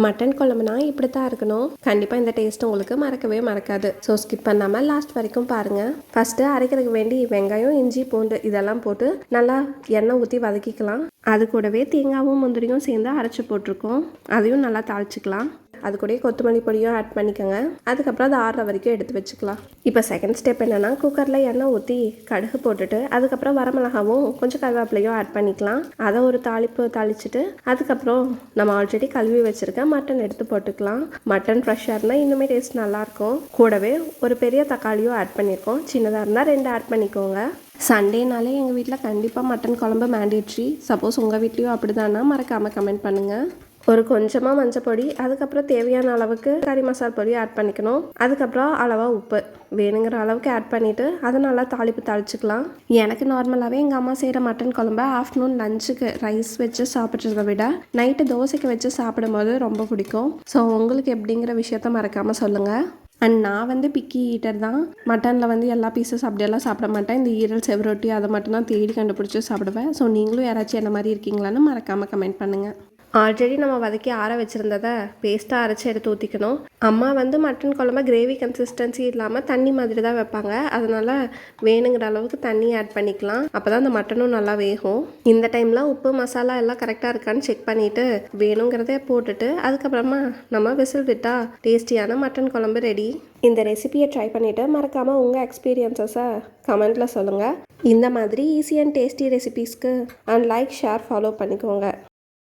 Mutton குழம்புனா இப்படி தான் இருக்கணும். கண்டிப்பாக இந்த டேஸ்ட் உங்களுக்கு மறக்கவே மறக்காது. ஸோ ஸ்கிப் பண்ணாமல் லாஸ்ட் வரைக்கும் பாருங்கள். ஃபஸ்ட்டு அரைக்கிறதுக்கு வேண்டி வெங்காயம், இஞ்சி, பூண்டு இதெல்லாம் போட்டு நல்லா எண்ணெய் ஊற்றி வதக்கிக்கலாம். அது கூடவே தேங்காவும் முந்திரியும் சேர்ந்து அரைச்சி போட்டிருக்கோம். அதையும் நல்லா தாளிச்சிக்கலாம். அது கூட கொத்தமல்லி பொடியும் ஆட் பண்ணிக்கோங்க. அதுக்கப்புறம் அது ஆறுற வரைக்கும் எடுத்து வச்சுக்கலாம். இப்போ செகண்ட் ஸ்டெப் என்னென்னா, குக்கரில் எண்ணெய் ஊற்றி கடுகு போட்டுட்டு அதுக்கப்புறம் வரமிளகாவும் கொஞ்சம் கருவேப்பிலையும் ஆட் பண்ணிக்கலாம். அதை ஒரு தாளிச்சிட்டு அதுக்கப்புறம் நம்ம ஆல்ரெடி கழுவி வச்சுருக்க மட்டன் எடுத்து போட்டுக்கலாம். மட்டன் ஃப்ரெஷ்ஷாக இருந்தால் இன்னுமே டேஸ்ட் நல்லாயிருக்கும். கூடவே ஒரு பெரிய தக்காளியும் ஆட் பண்ணியிருக்கோம். சின்னதாக இருந்தால் 2 ஆட் பண்ணிக்கோங்க. சண்டேனாலே எங்கள் வீட்டில் கண்டிப்பாக மட்டன் குழம்பு மேண்டேட்ரி. சப்போஸ் உங்கள் வீட்லேயும் அப்படி தானா மறக்காமல் கமெண்ட் பண்ணுங்கள். ஒரு கொஞ்சமாக மஞ்சள் பொடி, அதுக்கப்புறம் தேவையான அளவுக்கு கறி மசாலா பொடி ஆட் பண்ணிக்கணும். அதுக்கப்புறம் அளவாக உப்பு வேணுங்கிற அளவுக்கு ஆட் பண்ணிவிட்டு அதை நல்லா தாளிச்சிக்கலாம். எனக்கு நார்மலாகவே எங்கள் அம்மா செய்கிற மட்டன் குழம்பு ஆஃப்டர்நூன் லஞ்சுக்கு ரைஸ் வச்சு சாப்பிட்றத விட நைட்டு தோசைக்கு வச்சு சாப்பிடும்போது ரொம்ப பிடிக்கும். ஸோ உங்களுக்கு எப்படிங்கிற விஷயத்த மறக்காமல் சொல்லுங்கள். அண்ட் நான் பிக்கி ஈட்டர் தான். மட்டனில் எல்லா பீஸஸ் அப்படியெல்லாம் சாப்பிட மாட்டேன். இந்த ஈரல், செவரொட்டி அதை மட்டும் தான் தேடி கண்டுபிடிச்சி சாப்பிடுவேன். ஸோ நீங்களும் யாராச்சும் என்ன மாதிரி இருக்கீங்களான்னு மறக்காமல் கமெண்ட் பண்ணுங்கள். ஆல்ரெடி நம்ம வதக்கி ஆற வச்சுருந்ததை பேஸ்ட்டாக அரைச்சி எடுத்து ஊற்றிக்கணும். அம்மா மட்டன் குழம்பு கிரேவி கன்சிஸ்டன்சி இல்லாமல் தண்ணி மாதிரி தான் வைப்பாங்க. அதனால் வேணுங்கிற அளவுக்கு தண்ணி ஆட் பண்ணிக்கலாம். அப்போ தான் அந்த மட்டனும் நல்லா வேகும். இந்த டைமில் உப்பு மசாலா எல்லாம் கரெக்டாக இருக்கான்னு செக் பண்ணிவிட்டு வேணுங்கிறத போட்டுட்டு அதுக்கப்புறமா நம்ம விசில் விட்டால் டேஸ்டியான மட்டன் குழம்பு ரெடி. இந்த ரெசிபியை ட்ரை பண்ணிவிட்டு மறக்காமல் உங்கள் எக்ஸ்பீரியன்ஸஸை கமெண்ட்டில் சொல்லுங்கள். இந்த மாதிரி ஈஸி அண்ட் டேஸ்டி ரெசிபீஸ்க்கு அண்ட் லைக், ஷேர், ஃபாலோ பண்ணிக்கோங்க.